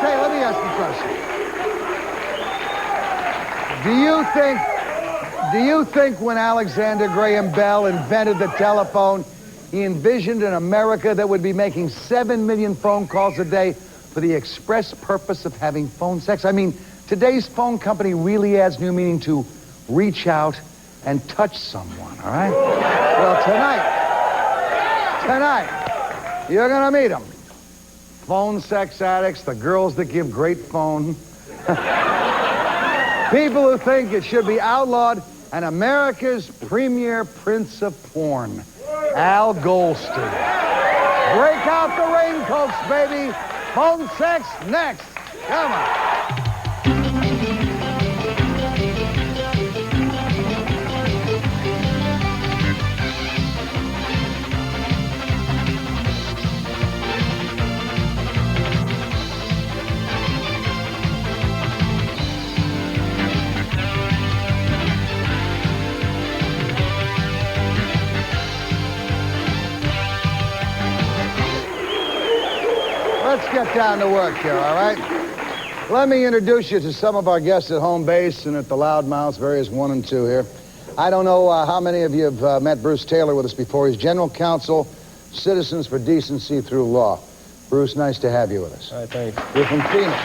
Hey, let me ask you a question. Do you think when Alexander Graham Bell invented the telephone, he envisioned an America that would be making 7 million phone calls a day for the express purpose of having phone sex? I mean, today's phone company really adds new meaning to reach out and touch someone, all right? Well, tonight, you're gonna meet them. Phone sex addicts, the girls that give great phone. People who think it should be outlawed, and America's premier prince of porn, Al Goldstein. Break out the raincoats, baby. Phone sex next. Come on. Let's get down to work here, all right? Let me introduce you to some of our guests at home base and at the Loudmouths, various 1 and 2 here. I don't know how many of you have met Bruce Taylor with us before. He's General Counsel, Citizens for Decency Through Law. Bruce, nice to have you with us. All right, thanks. You're from Phoenix.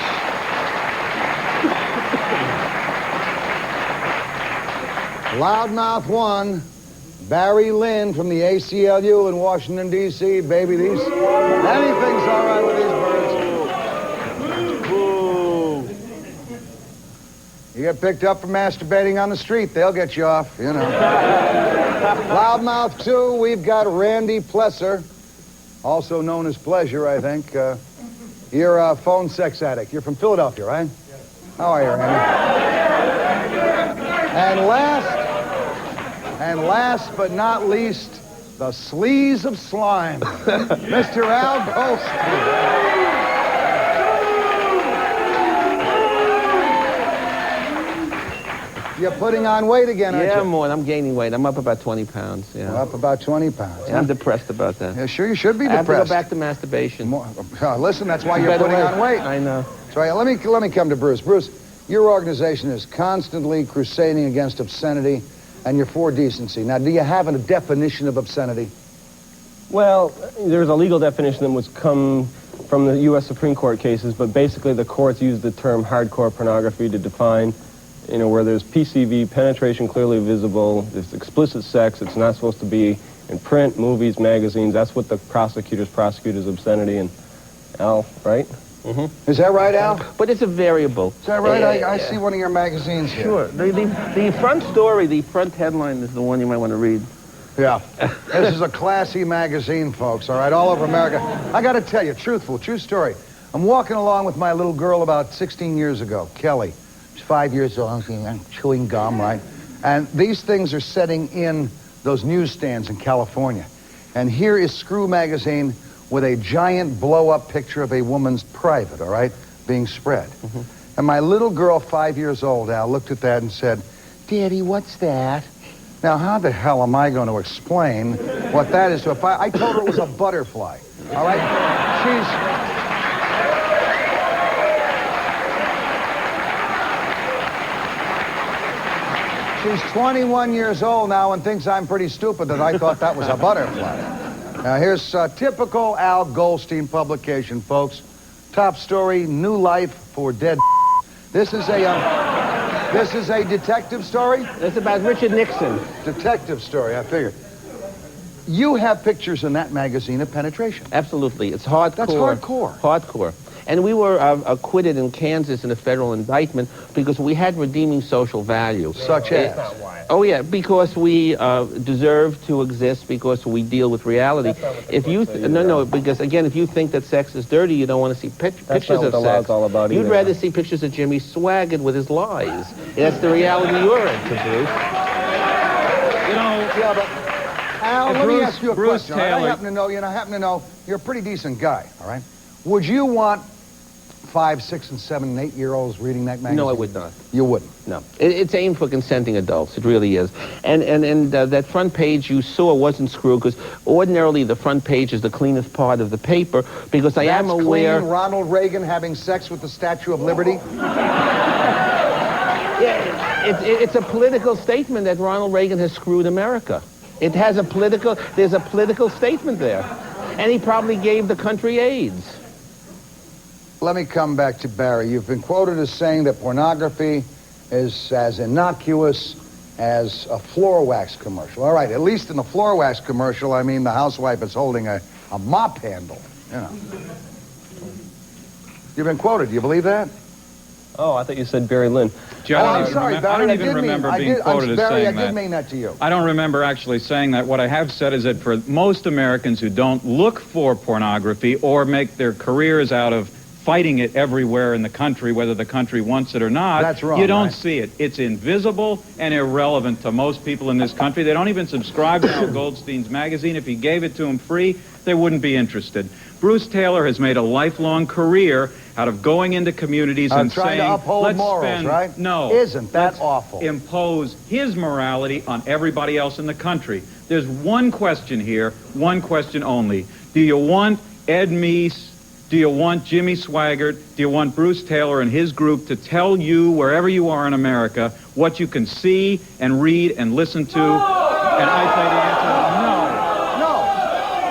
Loudmouth 1, Barry Lynn from the ACLU in Washington, D.C. Baby, anything's all right with these birds. You get picked up for masturbating on the street, they'll get you off, you know. Loudmouth 2, we've got Randy Plesser, also known as Pleasure, I think. You're a phone sex addict. You're from Philadelphia, right? Yes. How are you, Randy? And last but not least, the sleaze of slime, Mr. Al Goldstein. You're putting on weight again, aren't you? Yeah, Morton, I'm gaining weight. I'm up about 20 pounds, yeah. Well, up about 20 pounds. Yeah, I'm depressed about that. Yeah, sure, you should be depressed. I have to go back to masturbation. Listen, that's why you're putting on weight. I know. So let me come to Bruce. Bruce, your organization is constantly crusading against obscenity, and you're for decency. Now, do you have a definition of obscenity? Well, there's a legal definition that was come from the U.S. Supreme Court cases, but basically the courts use the term hardcore pornography to define, you know, where there's PCV, penetration clearly visible, there's explicit sex, it's not supposed to be in print, movies, magazines. That's what the prosecutors prosecute as obscenity. And Al, right? Mm-hmm. Is that right, Al? But it's a variable. Is that right? I see one of your magazines here. Sure. The front story, the front headline is the one you might want to read. Yeah. This is a classy magazine, folks, all right, all over America. I got to tell you, true story. I'm walking along with my little girl about 16 years ago, Kelly. She's 5 years old. I'm chewing gum, right? And these things are setting in those newsstands in California. And here is Screw Magazine with a giant blow-up picture of a woman's private, all right, being spread. Mm-hmm. And my little girl, 5 years old, Al, looked at that and said, "Daddy, what's that?" Now, how the hell am I going to explain what that is? So if I told her it was a butterfly, all right? She's 21 years old now and thinks I'm pretty stupid that I thought that was a butterfly. Now, here's a typical Al Goldstein publication, folks. Top story, new life for dead. This is a detective story? It's about Richard Nixon. Detective story, I figured. You have pictures in that magazine of penetration. Absolutely. It's hardcore. That's hardcore. Hardcore. And we were acquitted in Kansas in a federal indictment because we had redeeming social value. Such as? Oh, yeah, because we deserve to exist, because we deal with reality. If you because again, if you think that sex is dirty, you don't want to see pictures of sex. That's not what the law's all about either. You'd rather see pictures of Jimmy swagging with his lies. That's the reality you're into, Bruce. You know, yeah, but Al, let me ask you a question. Taylor. I happen to know you're a pretty decent guy, all right? Would you want 5, 6, and 7, and 8-year-olds reading that magazine? No, I would not. You wouldn't? No. It's aimed for consenting adults. It really is. And that front page you saw wasn't screwed, because ordinarily the front page is the cleanest part of the paper, because I am aware... Clean, Ronald Reagan having sex with the Statue of Liberty? Yeah, it's a political statement that Ronald Reagan has screwed America. There's a political statement there. And he probably gave the country AIDS. Let me come back to Barry. You've been quoted as saying that pornography is as innocuous as a floor wax commercial. All right, at least in the floor wax commercial, I mean the housewife is holding a mop handle, you know. You've been quoted. Do you believe that? Oh, I thought you said Barry Lynn. Joe, I'm sorry, Barry. I don't even remember being quoted as saying that. I did mean that to you. I don't remember actually saying that. What I have said is that for most Americans who don't look for pornography or make their careers out of fighting it everywhere in the country, whether the country wants it or not, that's wrong, you don't right? see it. It's invisible and irrelevant to most people in this country. They don't even subscribe to Al Goldstein's magazine. If he gave it to them free, they wouldn't be interested. Bruce Taylor has made a lifelong career out of going into communities and trying saying, to uphold let's morals, spend, right? No. Isn't that let's awful? Impose his morality on everybody else in the country. There's one question here, one question only. Do you want Ed Meese? Do you want Jimmy Swaggart? Do you want Bruce Taylor and his group to tell you, wherever you are in America, what you can see and read and listen to? And I say the answer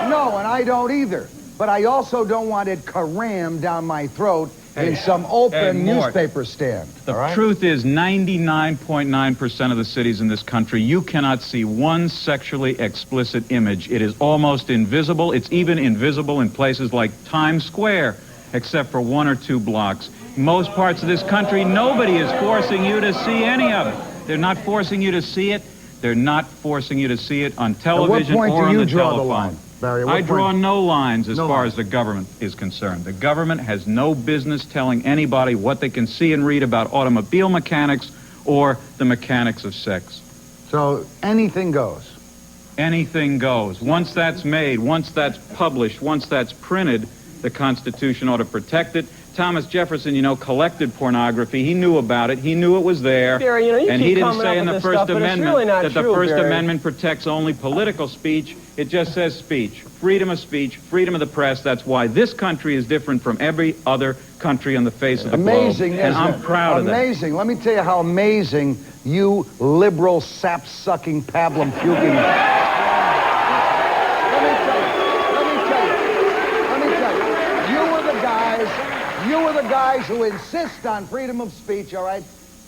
is no. No, and I don't either. But I also don't want it crammed down my throat in some open newspaper stand. The truth is 99.9% of the cities in this country, you cannot see one sexually explicit image. It is almost invisible. It's even invisible in places like Times Square, except for 1 or 2 blocks. Most parts of this country, nobody is forcing you to see any of it. They're not forcing you to see it. They're not forcing you to see it on television or on the telephone. Barry, I draw no lines as far as the government is concerned. The government has no business telling anybody what they can see and read about automobile mechanics or the mechanics of sex. So anything goes? Anything goes. Once that's made, once that's published, once that's printed, the Constitution ought to protect it. Thomas Jefferson, collected pornography. He knew about it. He knew it was there. Barry, you and he didn't say in the First Amendment really that the First Barry. Amendment protects only political speech. It just says speech. Freedom of speech, freedom of the press. That's why this country is different from every other country on the face of the globe. And I'm proud of that. Amazing. Let me tell you how amazing you liberal, sap-sucking, pablum-puking... You are the guys who insist on freedom of speech, all right?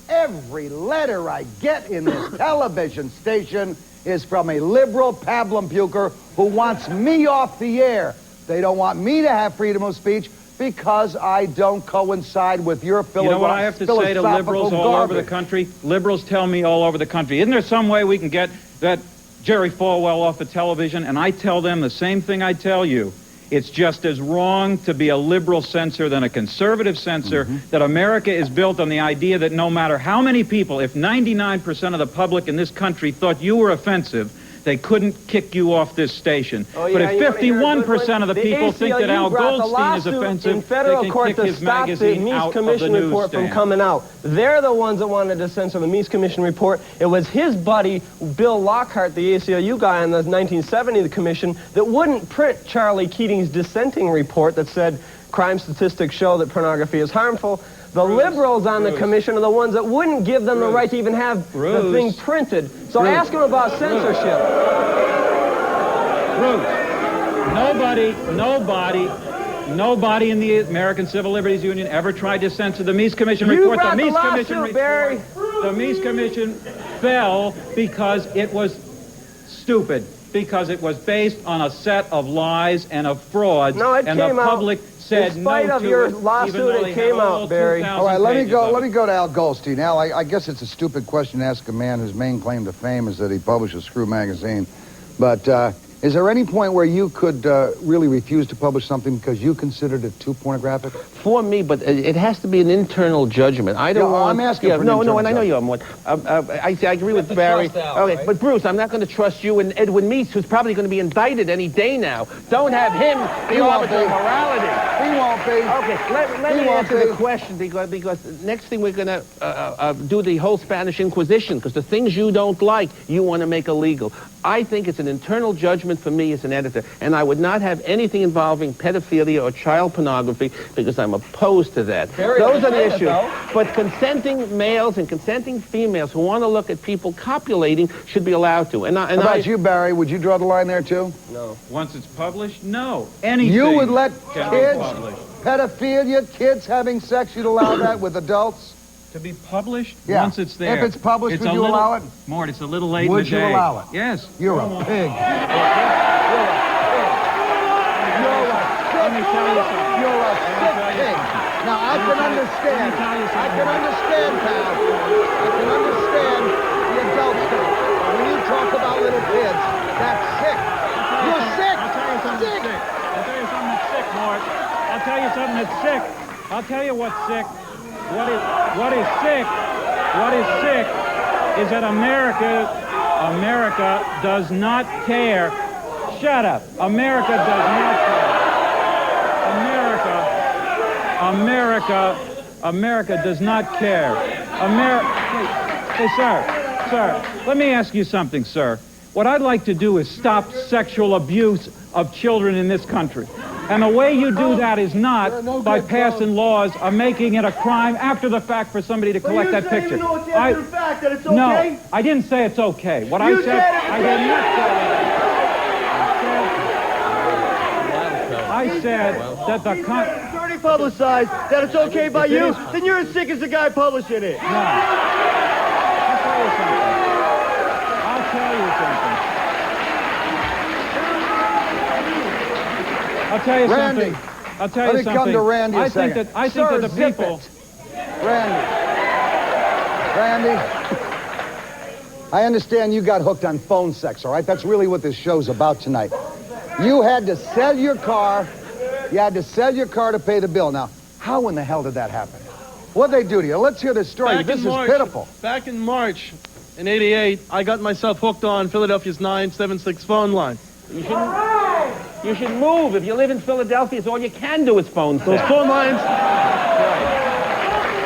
Every letter I get in this television station is from a liberal pablum puker who wants me off the air. They don't want me to have freedom of speech because I don't coincide with your philosophical You know what I have to say to liberals all over the country? Liberals tell me all over the country, isn't there some way we can get that Jerry Falwell off the television? And I tell them the same thing I tell you. It's just as wrong to be a liberal censor than a conservative censor, that America is built on the idea that no matter how many people, if 99% of the public in this country thought you were offensive, they couldn't kick you off this station. But if 51% of the people think that Al Goldstein is offensive, in federal they court can kick to his stop the magazine Meese out Commission of the report from newsstand. coming out. They're the ones that wanted to censor the Meese Commission report. It was his buddy, Bill Lockhart, the ACLU guy on the 1970 commission, that wouldn't print Charlie Keating's dissenting report that said crime statistics show that pornography is harmful. The liberals on the commission are the ones that wouldn't give them the right to even have the thing printed. So ask them about censorship. Nobody in the American Civil Liberties Union ever tried to censor the Meese Commission report. The Meese Commission fell because it was stupid, because it was based on a set of lies and of frauds, and the public said no to it. In spite of your lawsuit, it came out, Barry. All right, let me go to Al Goldstein. Al, I guess it's a stupid question to ask a man whose main claim to fame is that he publishes Screw magazine, but Is there any point where you could really refuse to publish something because you considered it too pornographic? For me, but it has to be an internal judgment. I don't want... I'm asking for an no, internal and I know judgment. you are more. I agree with Barry. Okay, right? But Bruce, I'm not going to trust you and Edwin Meese, who's probably going to be indicted any day now. Don't have him the arbiter of morality. He won't be. Okay, let me answer the question, because next thing we're going to do the whole Spanish Inquisition, because the things you don't like, you want to make illegal. I think it's an internal judgment for me as an editor, and I would not have anything involving pedophilia or child pornography because I'm opposed to that. Those are the issues. But consenting males and consenting females who want to look at people copulating should be allowed to. How about you, Barry? Would you draw the line there, too? No. Once it's published, no. Anything you would let can kids, be published. Pedophilia, kids having sex, you'd allow that with adults? To be published? Yeah. Once it's there. If it's published, would you allow it? Mort, it's a little late Would in the day. you allow it? Yes. You're a pig. Let me tell you something. You're a sick pig. Now, I can understand. I can understand, pal. I can understand the adult stuff. But when you talk about little kids, that's sick. You're sick. I'll tell you something that's sick. I'll tell you something that's sick, Mort. I'll tell you something that's sick. I'll tell you what's sick. What is sick is that America does not care. Shut up. America does not care. America does not care. Hey, sir, let me ask you something, sir. What I'd like to do is stop sexual abuse of children in this country. And the way you do that is not by passing laws or making it a crime after the fact for somebody to collect that picture. You know it's after the fact that it's okay? No, I didn't say it's okay. What I said, I did not say I said that the It's already publicized that it's okay by you, then you're as sick as the guy publishing it. No. I'll tell you something. I'll tell you Randy, something. I'll tell you let me come to Randy a second. I think that the Sir, people... Randy, I understand you got hooked on phone sex, all right? That's really what this show's about tonight. You had to sell your car. You had to sell your car to pay the bill. Now, how in the hell did that happen? What'd they do to you? Let's hear this story. This is pitiful. Back in March, in '88, I got myself hooked on Philadelphia's 976 phone line. You should move. If you live in Philadelphia, it's all you can do is phone sex. Those phone lines...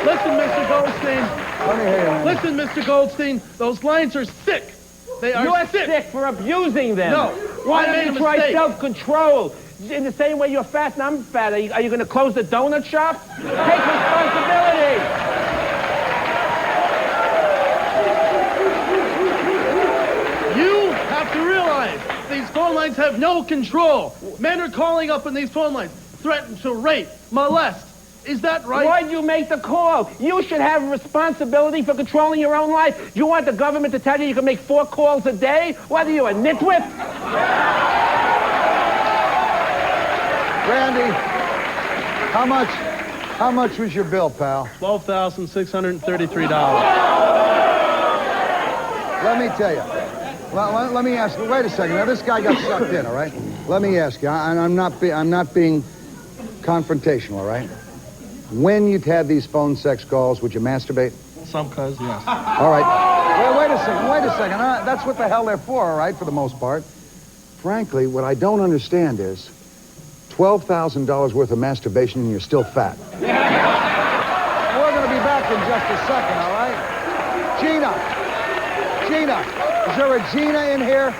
Listen, Mr. Goldstein. Let me hear you. Listen, Mr. Goldstein. Those lines are sick. They are You're sick. sick for abusing them. No. Why I made don't a you try mistake. self-control? In the same way you're fat and I'm fat, are you going to close the donut shop? Take responsibility. You have to realize these phone lines have no control. Men are calling up on these phone lines, threaten to rape, molest. Is that right? Why'd you make the call? You should have responsibility for controlling your own life. You want the government to tell you can make 4 calls a day? What are you, a nitwit? Randy, how much was your bill, pal? $12,633. Let me tell you. Well, let me ask you. Wait a second. Now, this guy got sucked in, all right? Let me ask you. I'm not being confrontational, all right? When you'd have these phone sex calls, would you masturbate? Some cuz, yes. All right. Wait a second. That's what the hell they're for, all right, for the most part. Frankly, what I don't understand is $12,000 worth of masturbation and you're still fat. We're going to be back in just a second, all right? Gina, is there a Gina in here?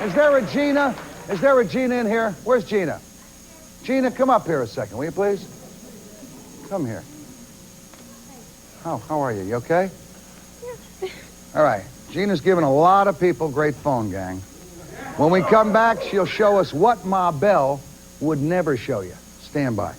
Is there a Gina? Is there a Gina in here? Where's Gina? Gina, come up here a second, will you please? Come here. How are you? You okay? Yeah. All right. Gina's given a lot of people great phone, gang. When we come back, she'll show us what Ma Bell would never show you. Stand by.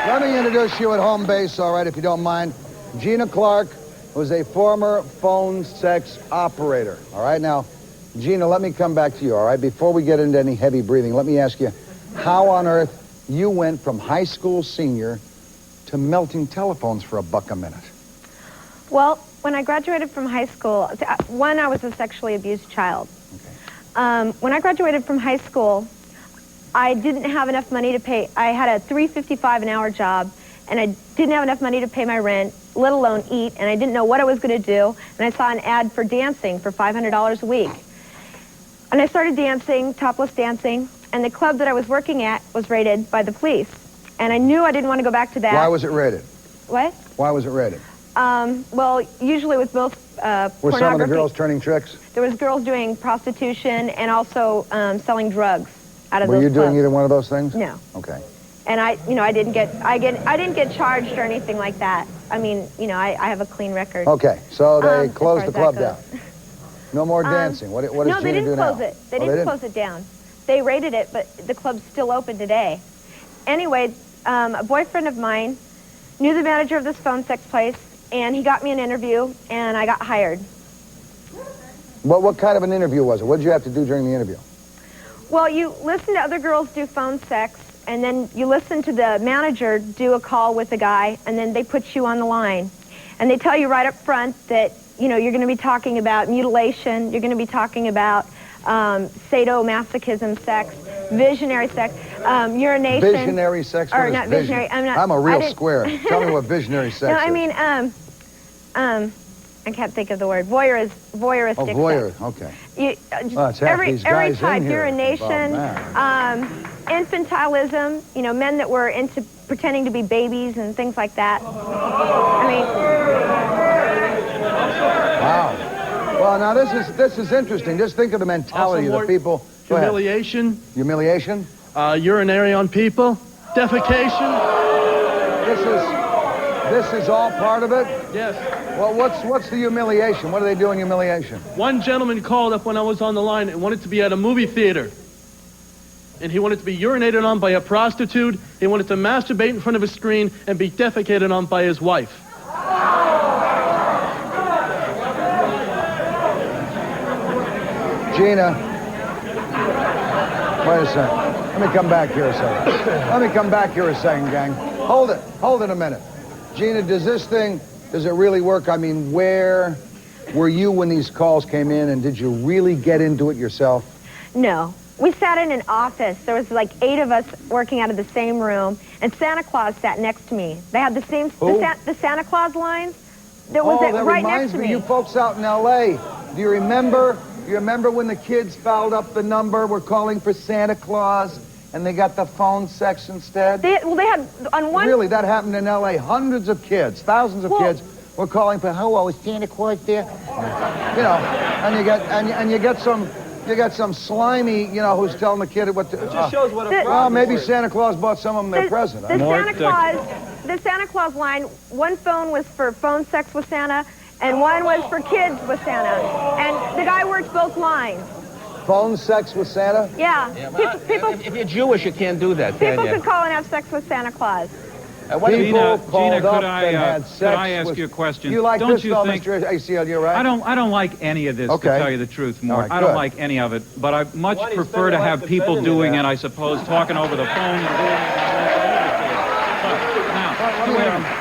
Let me introduce you at home base, all right, if you don't mind. Gina Clark was a former phone sex operator, all right? Now, Gina, let me come back to you, all right? Before we get into any heavy breathing, let me ask you how on earth you went from high school senior to melting telephones for $1 a minute. Well, when I graduated from high school, one, I was a sexually abused child. Okay. When I graduated from high school, I didn't have enough money to pay. I had a $3.55 an hour job, and I didn't have enough money to pay my rent, let alone eat, and I didn't know what I was going to do. And I saw an ad for dancing for $500 a week. And I started dancing, topless dancing, and the club that I was working at was raided by the police. And I knew I didn't want to go back to that. Why was it raided? What? Why was it raided? Well, usually with both pornography. Were some of the girls turning tricks? There was girls doing prostitution and also selling drugs out of those Were you clubs. doing either one of those things? No. Okay. And I didn't get charged or anything like that. I mean, I have a clean record. Okay, so they closed the as far club as down. that goes. No more dancing. What does No, Gina they didn't do now? close it. They didn't close it down. They raided it, but the club's still open today. Anyway, a boyfriend of mine knew the manager of this phone sex place, and he got me an interview, and I got hired. What kind of an interview was it? What did you have to do during the interview? Well, you listen to other girls do phone sex, and then you listen to the manager do a call with a guy, and then they put you on the line. And they tell you right up front that, you're going to be talking about mutilation, you're going to be talking about sadomasochism sex, visionary sex, urination. Visionary sex? Or not visionary. I'm a real square. Tell me what visionary sex is. No, I mean, I can't think of the word. Voyeuristic Oh, voyeur. sex. Okay. Just it's half these every guys type, in here. urination, infantilism, men that were into pretending to be babies and things like that. I mean... Wow. Well, now this is interesting. Just think of the mentality of the people. Humiliation. Humiliation? Urinary on people. Defecation. This is all part of it? Yes. Well, what's the humiliation? What do they do in humiliation? One gentleman called up when I was on the line and wanted to be at a movie theater. And he wanted to be urinated on by a prostitute. He wanted to masturbate in front of a screen and be defecated on by his wife. Gina, wait a second. Let me come back here a second. Gang. Hold it a minute. Gina, does it really work? I mean, where were you when these calls came in, and did you really get into it yourself? No. We sat in an office. There was like 8 of us working out of the same room, and Santa Claus sat next to me. They had the same, the Santa Claus lines. That was that right reminds next to me. You folks out in L.A., do you remember when the kids fouled up the number, were calling for Santa Claus, and they got the phone sex instead? They had on one... Really, that happened in L.A. Hundreds of kids, thousands of kids were calling for, hello, is Santa Claus there? And you get some slimy, who's telling the kid what to... It just shows what a well, maybe Santa Claus bought some of them their present. The Santa Claus line, one phone was for phone sex with Santa, and one was for kids with Santa. And the guy worked both lines. Phone sex with Santa? Yeah. People, if you're Jewish, you can't do that, people can could call and have sex with Santa Claus. Gina, could I ask you a question? You like don't this, you though, think, Mr. ACLU, right? I don't like any of this, to tell you the truth, Mort. Right, I don't like any of it, but I much prefer to have people doing it, I suppose, talking over the phone and doing it.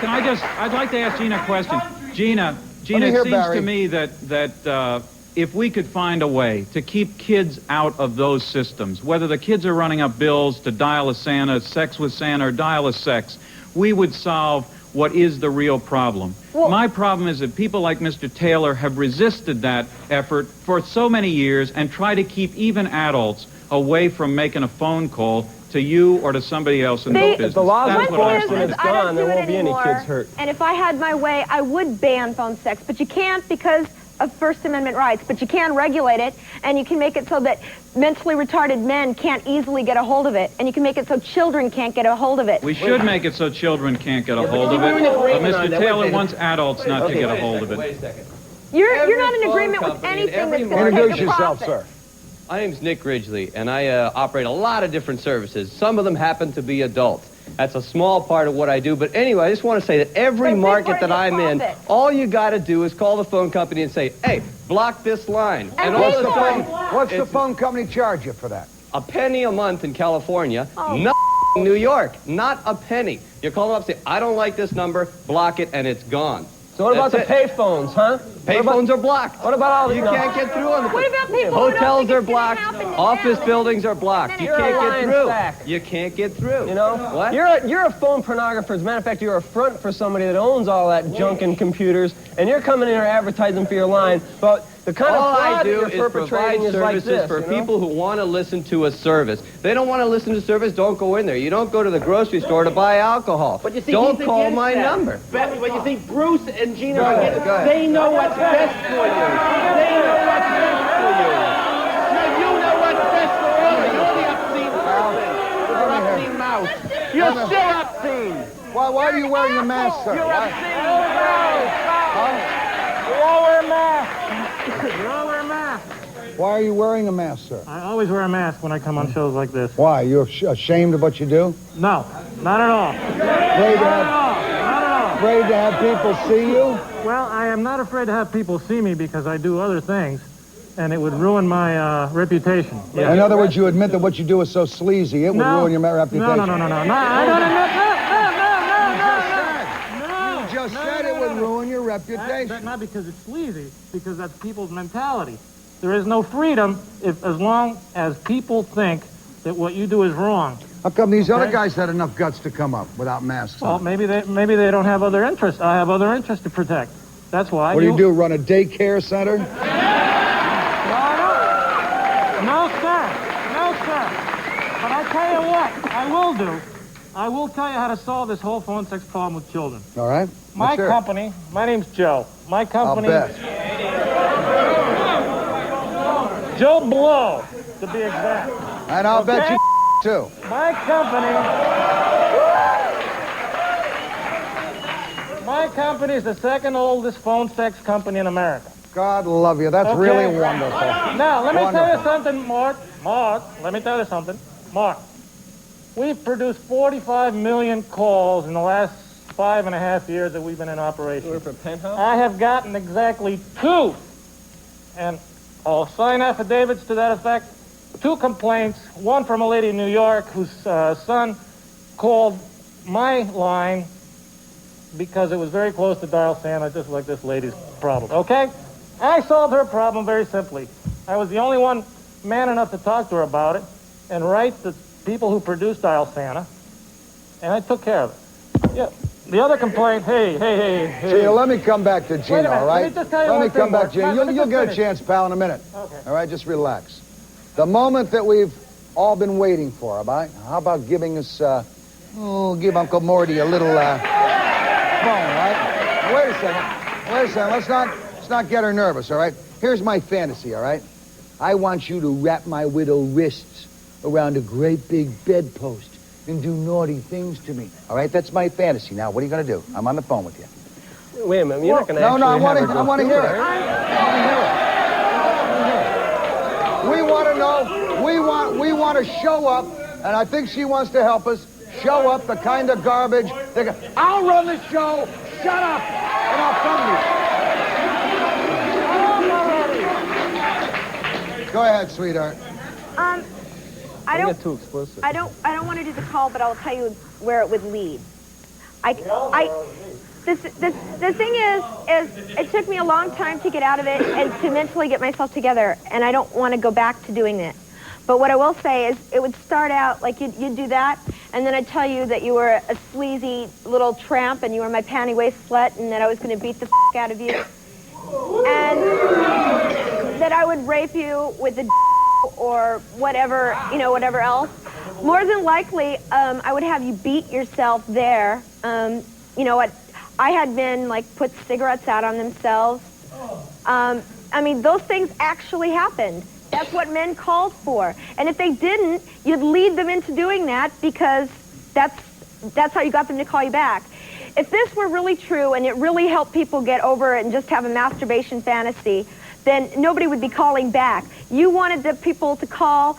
Now, I'd like to ask Gina a question. Gina, it seems to me that if we could find a way to keep kids out of those systems, whether the kids are running up bills to dial a Santa, sex with Santa, or dial a sex, we would solve what is the real problem. Well, my problem is that people like Mr. Taylor have resisted that effort for so many years and try to keep even adults away from making a phone call to you or to somebody else in the business. If the law's enforced and it's I don't gone, there won't be any kids hurt. And if I had my way, I would ban phone sex, but you can't because of First Amendment rights, but you can regulate it, and you can make it so that mentally retarded men can't easily get a hold of it, and you can make it so children can't get a hold of it. We should make it so children can't get a hold of it, but Mr. Taylor wants adults not to get a hold of it. Wait a second. You're not in agreement with anything that's going to take a profit. Introduce yourself, sir. My name's Nick Ridgely, and I operate a lot of different services. Some of them happen to be adult. That's a small part of what I do. But anyway, I just want to say that every market that I'm in, all you got to do is call the phone company and say, hey, block this line. And what's the phone company charge you for that? A penny a month in California, not New York, not a penny. You call them up and say, I don't like this number, block it, and it's gone. So what about the payphones, huh? Payphones are blocked. What about all the... You can't get through on the... What about people Hotels are blocked. Office buildings are blocked. You can't get through. You can't get through. You know? What? You're a phone pornographer. As a matter of fact, you're a front for somebody that owns all that junk and computers, and you're coming in here advertising for your line. But the kind of fraud that you're perpetrating is like this, for people who want to listen to a service. They don't want to listen to service, don't go in there. You don't go to the grocery store to buy alcohol. But you see, don't call my number. But you think Bruce and Gina are against it. They know what's best for you. They know what's best for you. You know what's best for all. You're the obscene person. You're the obscene mouse. You're still obscene. Why are you wearing a mask, sir? You're obscene. We all wear masks. We all wear masks. Why are you wearing a mask, sir? I always wear a mask when I come on shows like this. Why? You're ashamed of what you do? No, not at all. Afraid to have people see you? Well, I am not afraid to have people see me because I do other things, and it would ruin my reputation. Yeah. In other words, you admit that what you do is so sleazy, it would ruin your reputation. No. I don't admit. You just said it would ruin your reputation. Not because it's sleazy, because that's people's mentality. There is no freedom as long as people think that what you do is wrong. How come these other guys had enough guts to come up without masks on? Well, maybe they don't have other interests. I have other interests to protect. That's why. What do you do, run a daycare center? No, sir. But I tell you what, I will do. I will tell you how to solve this whole phone sex problem with children. All right. My company, my name's Joe. My company... I'll bet. Joe Blow, to be exact. And I'll bet you too. My company is the second oldest phone sex company in America. God love you. That's really wonderful. Now, let me tell you something, Mort. Let me tell you something. Mort, we've produced 45 million calls in the last 5.5 years that we've been in operation. For Penthouse? I have gotten exactly 2, and I'll sign affidavits to that effect. 2 complaints, one from a lady in New York whose son called my line because it was very close to dial Santa, just like this lady's problem, okay? I solved her problem very simply. I was the only one man enough to talk to her about it and write the people who produce dial Santa, and I took care of it. Yeah. The other complaint, hey. Gina, let me come back to Gina, all right? Let me just tell you one thing, come back, Mark. Gina. You'll get a chance, pal, in a minute. Okay. All right, just relax. The moment that we've all been waiting for, how about giving us, give Uncle Morty a little phone, right? Wait a second. Let's not get her nervous, all right? Here's my fantasy, all right? I want you to wrap my widow wrists around a great big bedpost and do naughty things to me. All right, that's my fantasy. Now, what are you going to do? I'm on the phone with you. Wait a minute, you're not going to I want to hear it. We want to show up, and I think she wants to help us show up the kind of garbage. I'll run the show. Shut up, and I'll phone you. Go ahead, sweetheart. I don't get too explicit. I don't want to do the call, but I'll tell you where it would lead. The thing is it took me a long time to get out of it and to mentally get myself together, and I don't want to go back to doing it. But what I will say is it would start out like you'd do that, and then I'd tell you that you were a sleazy little tramp and you were my panty waist slut and that I was going to beat the out of you. And that I would rape you with a or whatever, whatever else. More than likely, I would have you beat yourself there. I had men, put cigarettes out on themselves. Those things actually happened. That's what men called for. And if they didn't, you'd lead them into doing that because that's how you got them to call you back. If this were really true and it really helped people get over it and just have a masturbation fantasy, then nobody would be calling back. You wanted the people to call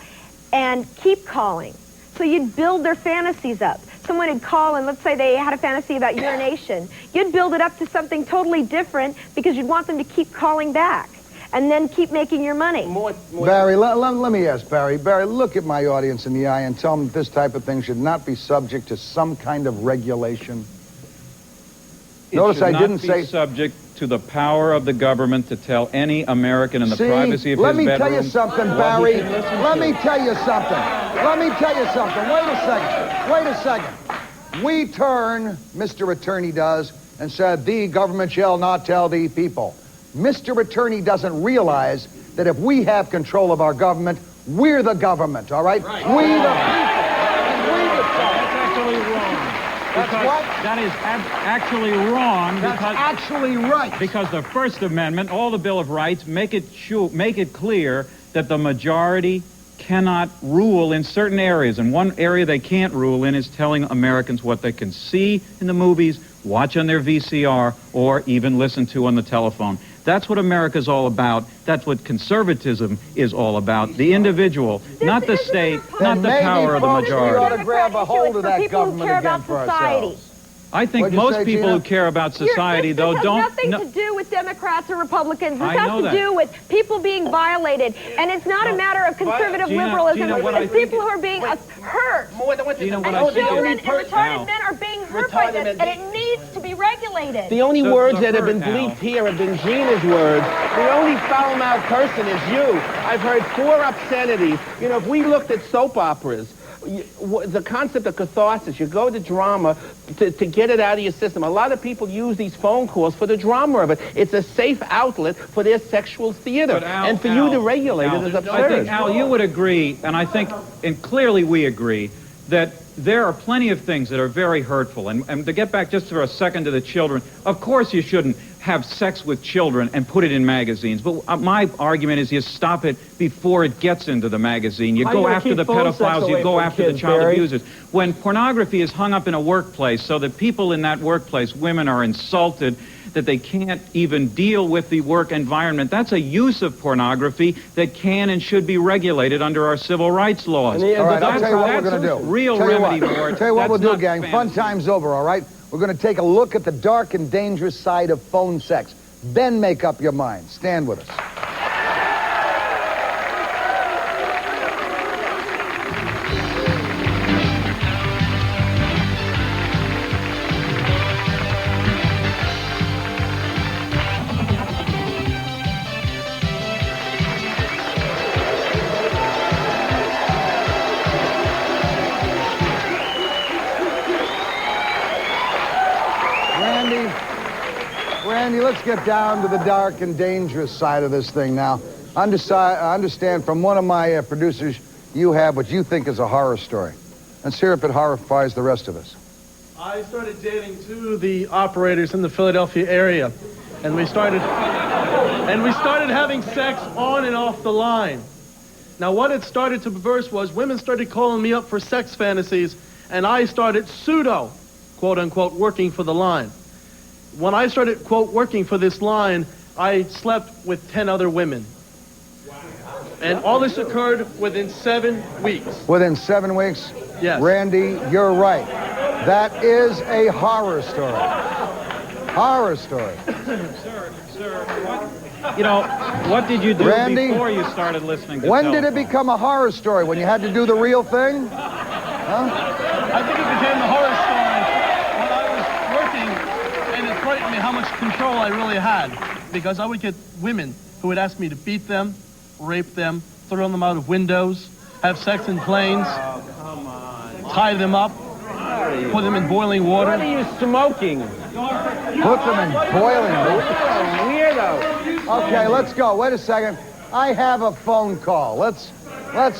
and keep calling. So you'd build their fantasies up. someone would call and let's say they had a fantasy about urination, you'd build it up to something totally different because you'd want them to keep calling back and then keep making your money. Barry, let me ask Barry. Barry, look at my audience in the eye and tell them that this type of thing should not be subject to some kind of regulation. Notice I didn't say subject to the power of the government to tell any American in the privacy of his bedroom. Let me tell you something, Barry. Let me tell you something. Let me tell you something. Wait a second. We turn, Mr. Attorney does, and said, the government shall not tell the people. Mr. Attorney doesn't realize that if we have control of our government, we're the government, all right? Right. We the people. And we decide. That's actually wrong. That's what? That is actually wrong. That's actually right. Because the First Amendment, all the Bill of Rights, make it clear that the majority cannot rule in certain areas. And one area they can't rule in is telling Americans what they can see in the movies, watch on their VCR, or even listen to on the telephone. That's what America's all about. That's what conservatism is all about. The individual, not the state, not the power of the majority. We ought to grab a hold of that government again for ourselves. I think most people who care about society, though, don't... This has nothing to do with Democrats or Republicans. This I know has to do with people being violated. And it's not a matter of conservative liberalism. It's people who are being hurt. Gina, And children and retarded men are being hurt by this. And it needs to be regulated. The only words that have been bleeped here have been Gina's words. The only foul-mouthed person is you. I've heard 4 obscenities. You know, if we looked at soap operas, the concept of catharsis, you go to drama to get it out of your system. A lot of people use these phone calls for the drama of it. It's a safe outlet for their sexual theater. And for you to regulate it is absurd. I think, Al, you would agree, and I think, and clearly we agree, that there are plenty of things that are very hurtful. And to get back just for a second to the children, of course you shouldn't have sex with children and put it in magazines. But my argument is you stop it before it gets into the magazine. You go after the pedophiles, you go after the child abusers. When pornography is hung up in a workplace so that people in that workplace, women, are insulted, that they can't even deal with the work environment, that's a use of pornography that can and should be regulated under our civil rights laws. All right, I'll tell you what we're going to do. Real remedy for it. Tell you what we'll do, gang. Fun time's over, all right? We're going to take a look at the dark and dangerous side of phone sex. Then make up your mind. Stand with us. Randy, let's get down to the dark and dangerous side of this thing now. I understand from one of my producers you have what you think is a horror story. Let's hear if it horrifies the rest of us. I started dating 2 of the operators in the Philadelphia area, and we started having sex on and off the line. Now, what it started to reverse was women started calling me up for sex fantasies, and I started pseudo, quote-unquote, working for the line. When I started, quote, working for this line, I slept with 10 other women. And all this occurred within 7 weeks. Within 7 weeks? Yes. Randy, you're right. That is a horror story. Horror story. Sir, what did you do before you started listening to When telephone? did it become a horror story? When you had to do the real thing? Huh? I think it became the horror story when I was working, and it frightened me how much control I really had. Because I would get women who would ask me to beat them, rape them, throw them out of windows, have sex in planes, tie them up, put them in boiling water. What are you smoking? Put them in boiling water. Weirdo. Okay, let's go. Wait a second. I have a phone call. Let's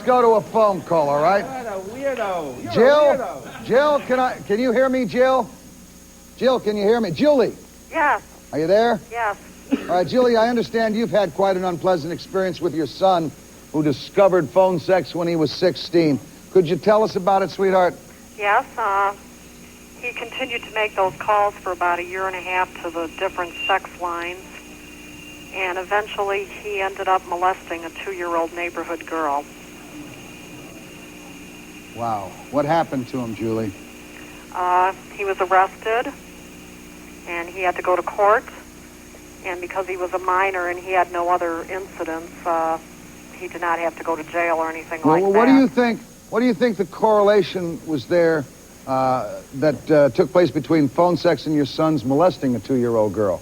go to a phone call, all right? What a weirdo. You're Jill? a weirdo. Jill, can you hear me, Jill? Jill, can you hear me? Julie. Yes. Are you there? Yes. All right, Julie, I understand you've had quite an unpleasant experience with your son who discovered phone sex when he was 16. Could you tell us about it, sweetheart? Yes. He continued to make those calls for about 1.5 years to the different sex lines. And eventually he ended up molesting a 2-year-old neighborhood girl. Wow. What happened to him, Julie? He was arrested, and he had to go to court. And because he was a minor and he had no other incidents, he did not have to go to jail or anything like that. What do you think? What do you think the correlation was there that took place between phone sex and your son's molesting a 2-year-old girl?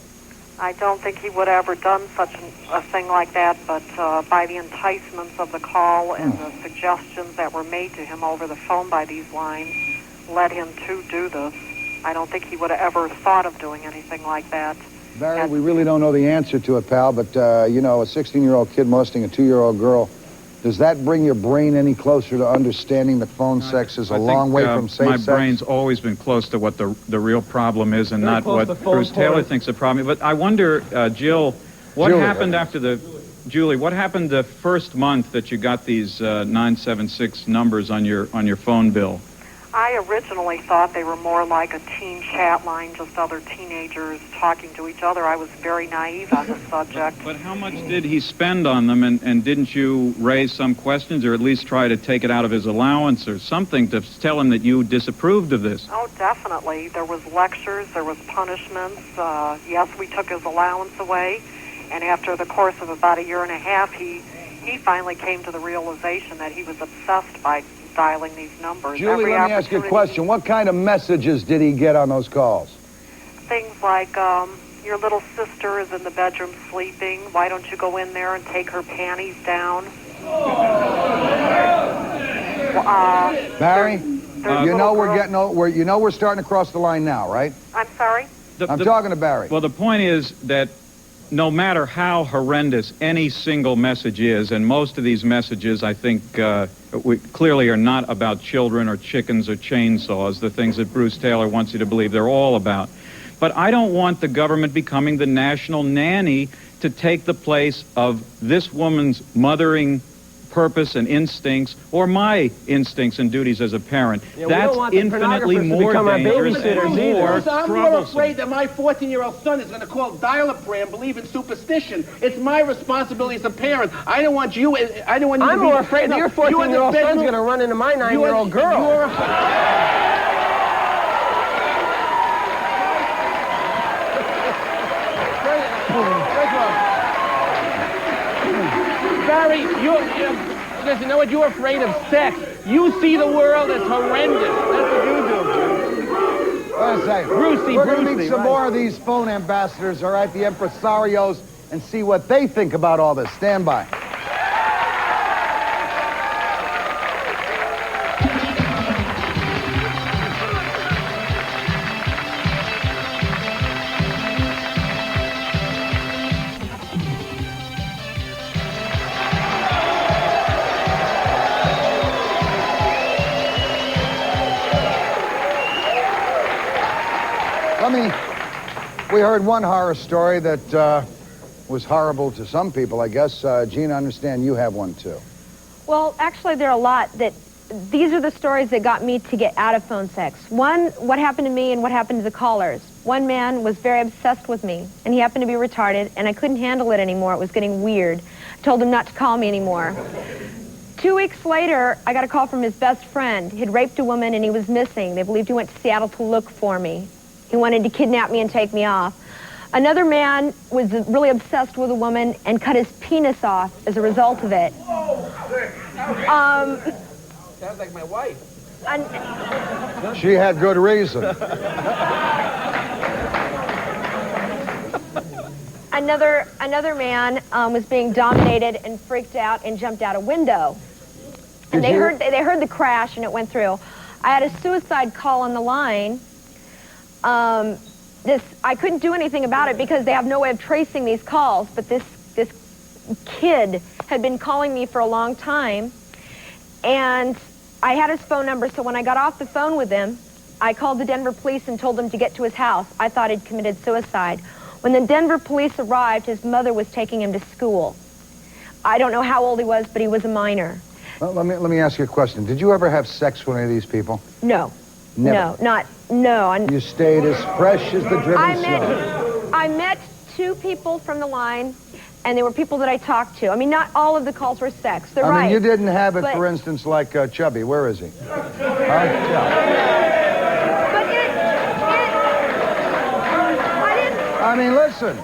I don't think he would have ever done such a thing like that, but by the enticements of the call and the suggestions that were made to him over the phone by these lines led him to do this. I don't think he would have ever thought of doing anything like that. Barry, we really don't know the answer to it, pal, but, you know, a 16-year-old kid molesting a 2-year-old girl, does that bring your brain any closer to understanding that phone sex is a long way from safe sex? My brain's always been close to what the real problem is and not what Bruce Taylor thinks the problem is. But I wonder, Jill, what happened after Julie, what happened the first month that you got these 976 numbers on your phone bill? I originally thought they were more like a teen chat line, just other teenagers talking to each other. I was very naive on the subject. But how much did he spend on them, and didn't you raise some questions, or at least try to take it out of his allowance or something to tell him that you disapproved of this? Oh, definitely. There was lectures, there was punishments. Yes, we took his allowance away, and after the course of about a year and a half, he finally came to the realization that he was obsessed by dialing these numbers. Julie, let me ask you a question. What kind of messages did he get on those calls? Things like, your little sister is in the bedroom sleeping. Why don't you go in there and take her panties down? Barry, you know we're starting to cross the line now, right? I'm sorry? I'm talking to Barry. Well, the point is that no matter how horrendous any single message is, and most of these messages, I think, clearly are not about children or chickens or chainsaws, the things that Bruce Taylor wants you to believe they're all about. But I don't want the government becoming the national nanny to take the place of this woman's mothering purpose and instincts, or my instincts and duties as a parent. Yeah, that's infinitely more dangerous and more I'm more afraid that my 14-year-old son is going to dial-up-ram and believe in superstition. It's my responsibility as a parent. I don't want you. I don't want you. I'm more afraid that your 14-year-old son's going to run into my 9-year-old girl. Barry, listen, you know what? You're afraid of sex. You see the world as horrendous. That's what you do. Wait a second. We're going to meet some more of these phone ambassadors, all right, the impresarios, and see what they think about all this. Stand by. We heard one horror story that was horrible to some people, I guess. Gina, I understand you have one, too. Well, actually, there are a lot that... These are the stories that got me to get out of phone sex. One, what happened to me and what happened to the callers. One man was very obsessed with me, and he happened to be retarded, and I couldn't handle it anymore. It was getting weird. I told him not to call me anymore. 2 weeks later, I got a call from his best friend. He'd raped a woman, and he was missing. They believed he went to Seattle to look for me. He wanted to kidnap me and take me off. Another man was really obsessed with a woman and cut his penis off as a result of it. Sounds like my wife. She had good reason. Another man was being dominated and freaked out and jumped out a window. And they heard the crash and it went through. I had a suicide call on the line. I couldn't do anything about it because they have no way of tracing these calls, but this kid had been calling me for a long time, and I had his phone number, so when I got off the phone with him, I called the Denver police and told them to get to his house. I thought he'd committed suicide. When the Denver police arrived, his mother was taking him to school. I don't know how old he was, but he was a minor. Well, let me ask you a question. Did you ever have sex with any of these people? No. Never. No. You stayed as fresh as the driven snow. I met 2 people from the line, and they were people that I talked to. I mean, not all of the calls were sex. They're right. I mean, you didn't have it, for instance, like Chubby. Where is he? But I mean, listen,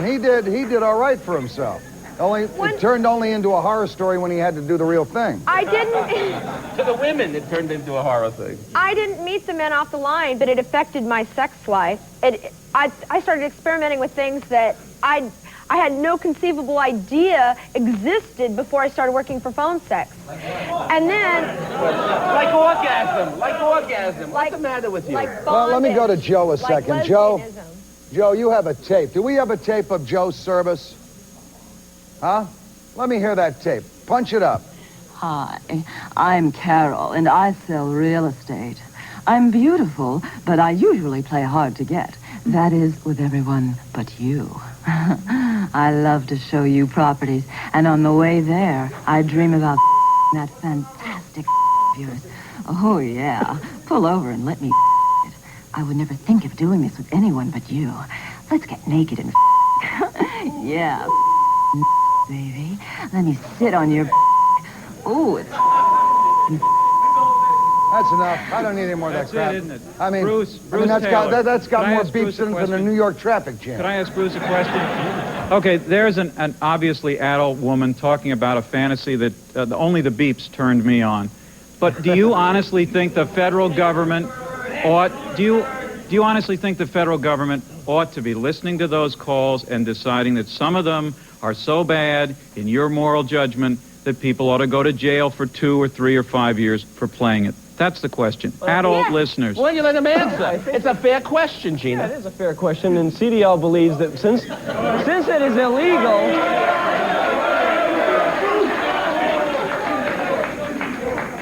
he did all right for himself. It turned only into a horror story when he had to do the real thing. I didn't... To the women, it turned into a horror thing. I didn't meet the men off the line, but it affected my sex life. I started experimenting with things that I had no conceivable idea existed before I started working for phone sex. And then... Like orgasm. What's the matter with you? Well, let me go to Joe a second. Joe, you have a tape. Do we have a tape of Joe's service? Huh? Let me hear that tape. Punch it up. Hi, I'm Carol, and I sell real estate. I'm beautiful, but I usually play hard to get. That is, with everyone but you. I love to show you properties, and on the way there, I dream about that fantastic of yours. Oh, yeah. Pull over and let me it. I would never think of doing this with anyone but you. Let's get naked and yeah, baby. Let me sit on your... Ooh, it's... That's enough. I don't need any more of that crap. That's it, isn't it? I mean, Bruce that's got Can I more ask Bruce beeps in it than a New York traffic jam. Can I ask Bruce a question? Okay, there's an obviously adult woman talking about a fantasy that only the beeps turned me on. But do you honestly think the federal government ought... Do you honestly think the federal government ought to be listening to those calls and deciding that some of them are so bad in your moral judgment that people ought to go to jail for 2 or 3 or 5 years for playing it? That's the question. Adult listeners. Well, you let him answer. It's a fair question, Gina. Yeah, it is a fair question, and CDL believes that since it is illegal...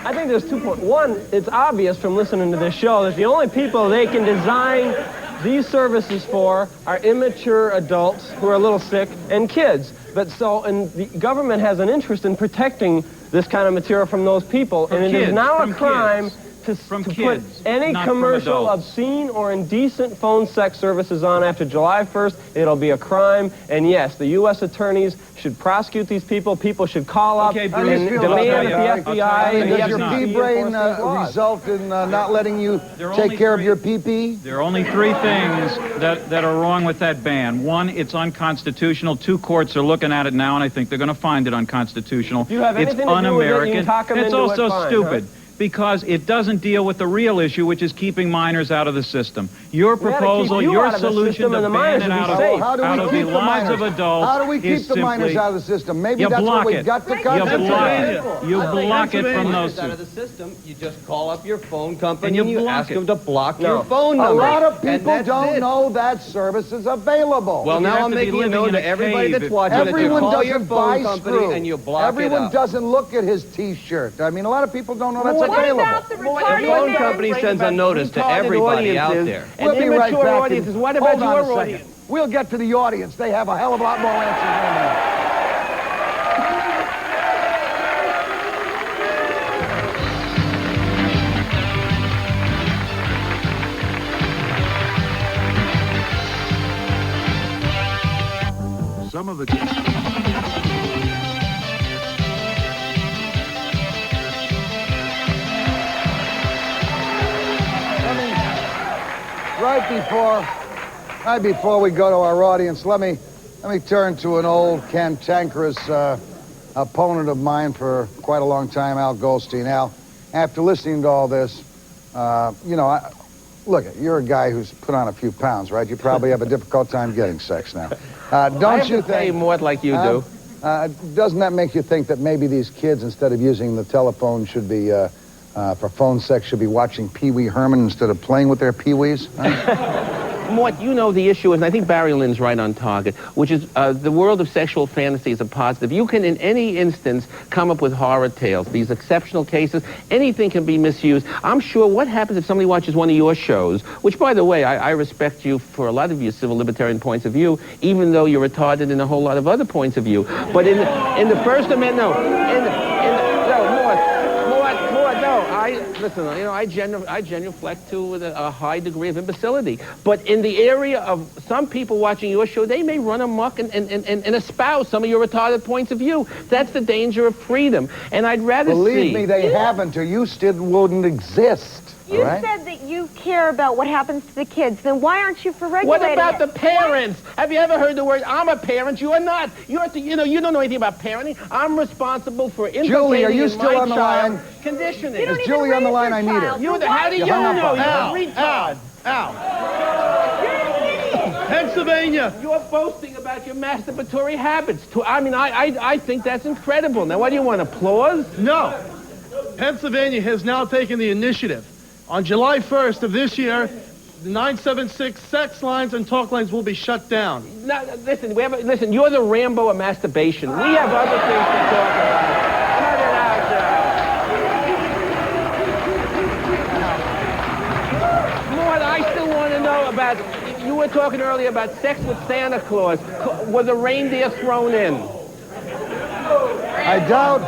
I think there's 2 points. One, it's obvious from listening to this show that the only people they can design these services for are immature adults who are a little sick and kids. And the government has an interest in protecting this kind of material from those people, and it is now a crime to put any commercial, obscene, or indecent phone sex services on after July 1st. It'll be a crime, and yes, the U.S. attorneys should prosecute these people. People should call up and demand that the FBI and the Does your pea brain result in not letting you take care of your pee-pee? There are only 3 things that are wrong with that ban. 1, it's unconstitutional. 2 courts are looking at it now, and I think they're going to find it unconstitutional. It's un-American. It's also stupid. Because it doesn't deal with the real issue, which is keeping minors out of the system. Your proposal, your solution to ban it out of the lives of adults. How do we keep the minors out of the system? Maybe that's what we've got to cut. You block it from those out of the system. You just call up your phone company and you ask them to block your phone number. A lot of people don't know that service is available. Well, now I'm making a note to everybody that's watching that you call your phone company and you block it up. Everyone doesn't look at his T-shirt. I mean, a lot of people don't know that's available. The phone company sends a notice to everybody out there. We'll be right back. Audiences. What about your audience? We'll get to the audience. They have a hell of a lot more answers than that. Some of the... Right before we go to our audience, let me turn to an old cantankerous opponent of mine for quite a long time, Al Goldstein. Al, after listening to all this, look, you're a guy who's put on a few pounds, right? You probably have a difficult time getting sex now. Don't you think? Pay more like you do. Doesn't that make you think that maybe these kids, instead of using the telephone, should be for phone sex, should be watching Pee Wee Herman instead of playing with their Pee-wees? Mort, you know the issue is, and I think Barry Lynn's right on target, which is the world of sexual fantasy is a positive. You can, in any instance, come up with horror tales. These exceptional cases, anything can be misused. I'm sure what happens if somebody watches one of your shows, which, by the way, I respect you for a lot of your civil libertarian points of view, even though you're retarded in a whole lot of other points of view. But in the First Amendment, listen, I genuflect to a high degree of imbecility. But in the area of some people watching your show, they may run amok and espouse some of your retarded points of view. That's the danger of freedom. And I'd rather Believe me, they haven't, or you still wouldn't exist. You said that you care about what happens to the kids. Then why aren't you for regulating What about it? the parents? Have you ever heard the word, I'm a parent, you are not. You don't know anything about parenting. I'm responsible for inculcating Julie, are you in still my on the child line? conditioning. You don't Is even Julie on the raise line? your I need her. child. How do you hung know? up You're on a retard. Pennsylvania. You're boasting about your masturbatory habits. I think that's incredible. Now, what do you want, applause? No. Pennsylvania has now taken the initiative. On July 1st of this year, the 976 sex lines and talk lines will be shut down. No, listen, you're the Rambo of masturbation. We have other things to talk about. Cut it out, Mort, I still want to know about, you were talking earlier about sex with Santa Claus. Were the reindeer thrown in? I doubt.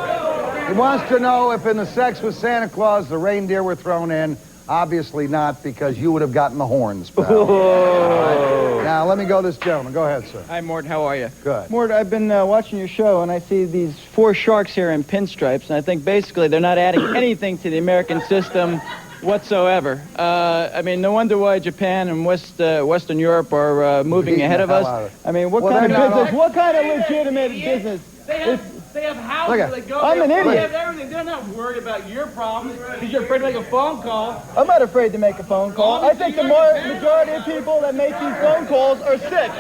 He wants to know if in the sex with Santa Claus the reindeer were thrown in. Obviously not, because you would have gotten the horns, pal. Right. Now, let me go to this gentleman. Go ahead, sir. Hi, Mort. How are you? Good. Mort, I've been watching your show, and I see these 4 sharks here in pinstripes, and I think basically they're not adding anything to the American system whatsoever. I mean, no wonder why Japan and Western Europe are moving ahead of us. I mean, what kind of business? What kind of legitimate business? They have houses that go. I'm an idiot. They have everything. They're not worried about your problems because you're afraid to make a phone call. I'm not afraid to make a phone call. I think the majority of people that make these phone calls are sick.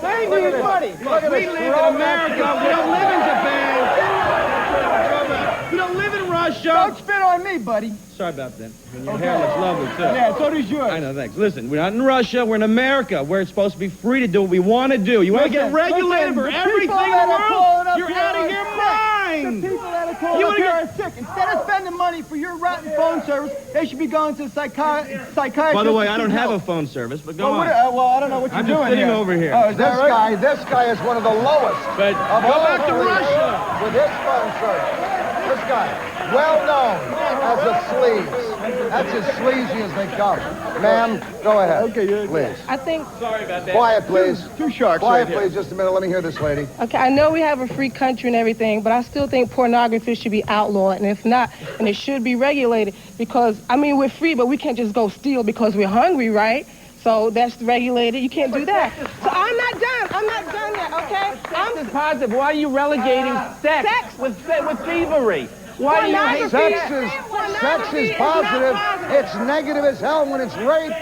They need money. Look, we live in America. We don't live in Japan. We don't live in Russia. Don't spit on me, buddy. Sorry about that. And your hair looks lovely, too. Yeah, so does yours. I know, thanks. Listen, we're not in Russia. We're in America. Where it's supposed to be free to do what we want to do. You want to get regulated for everything in the world? You're out of your mind. The people that are calling up here are sick. Instead of spending money for your rotten phone service, they should be going to a psychiatrist. By the way, I don't have a phone service, but go on. Well, I don't know what you're doing sitting here. over here. Oh, is that right? This guy is one of the lowest. But go back to Russia. With his phone service. This guy, well known as a sleaze. That's as sleazy as they come. Ma'am, go ahead. Okay, please. I think. Sorry about that. Quiet, please. Two sharks. Quiet, right please. Just a minute. Let me hear this lady. Okay, I know we have a free country and everything, but I still think pornography should be outlawed, and if not, and it should be regulated because I mean we're free, but we can't just go steal because we're hungry, right? So that's regulated. You can't do that. So I'm not done. I'm not done yet. Okay. I'm positive. Why are you relegating sex with thievery? Why do you hate Sex is positive. It's negative as hell when it's rape.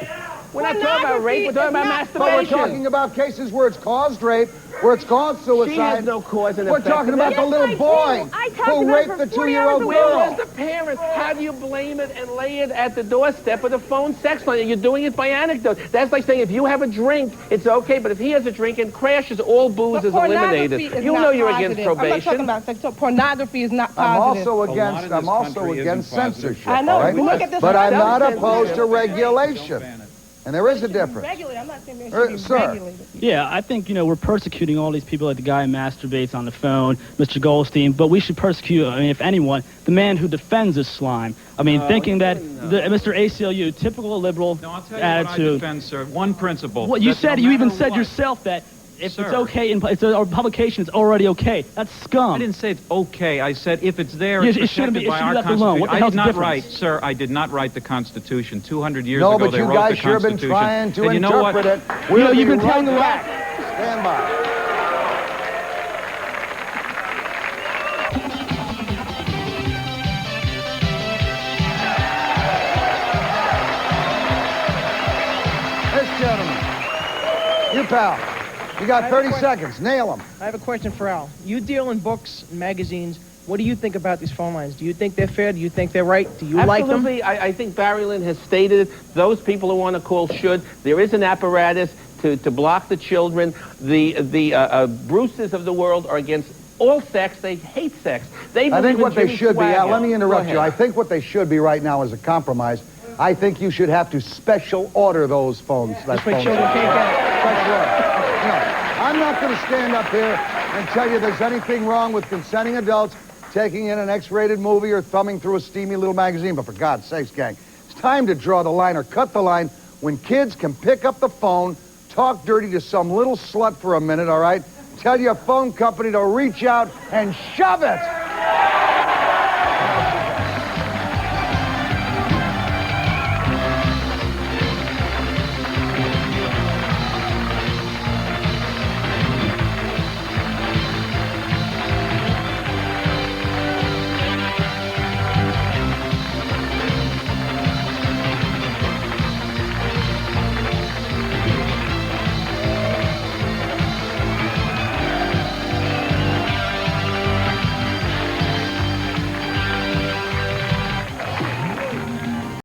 We're not talking about rape. We're talking about masturbation. But we're talking about cases where it's caused rape, where it's caused suicide. She has no cause and We're effect. talking about the little boy who raped the 2-year-old Where girl. was the parents? How do you blame it and lay it at the doorstep of the phone sex line? You're doing it by anecdote. That's like saying if you have a drink, it's okay, but if he has a drink and crashes, all booze is eliminated. You know you're against probation. I'm not talking about sex. So pornography is not positive. I'm also against censorship. I know. Right? Look at this. But I'm not opposed to regulation. And there is a difference. I'm not saying there should be regulated. Yeah, I think, we're persecuting all these people like the guy who masturbates on the phone, Mr. Goldstein, but we should persecute, if anyone, the man who defends this slime. Thinking that Mr. ACLU, typical liberal attitude. No, I'll tell you what I defend, sir. One principle. Well, you even said yourself that if it's okay, it's a publication, it's already okay. That's scum. I didn't say it's okay. I said if it's there, Yeah, it's it shouldn't protected be- it by should be our left alone. Constitution. What the I hell's did the not difference? write, sir, I did not write the Constitution. 200 years No, ago, but they you wrote guys the sure have been Constitution. trying to And you know what? interpret it. We'll be you've been right telling the back. lie. Stand by. This gentleman. You, pal. You got 30 seconds. Nail him. I have a question for Al. You deal in books and magazines. What do you think about these phone lines? Do you think they're fair? Do you think they're right? Do you like them? Absolutely. I think Barry Lynn has stated it. Those people who want to call should. There is an apparatus to block the children. The Bruces of the world are against all sex. They hate sex. I think what they should be, Al, let me interrupt you. I think what they should be right now is a compromise. I think you should have to special order those phones. This way children can't get it. Special order. No, I'm not going to stand up here and tell you there's anything wrong with consenting adults taking in an X-rated movie or thumbing through a steamy little magazine. But for God's sakes, gang, it's time to draw the line or cut the line when kids can pick up the phone, talk dirty to some little slut for a minute, all right? Tell your phone company to reach out and shove it.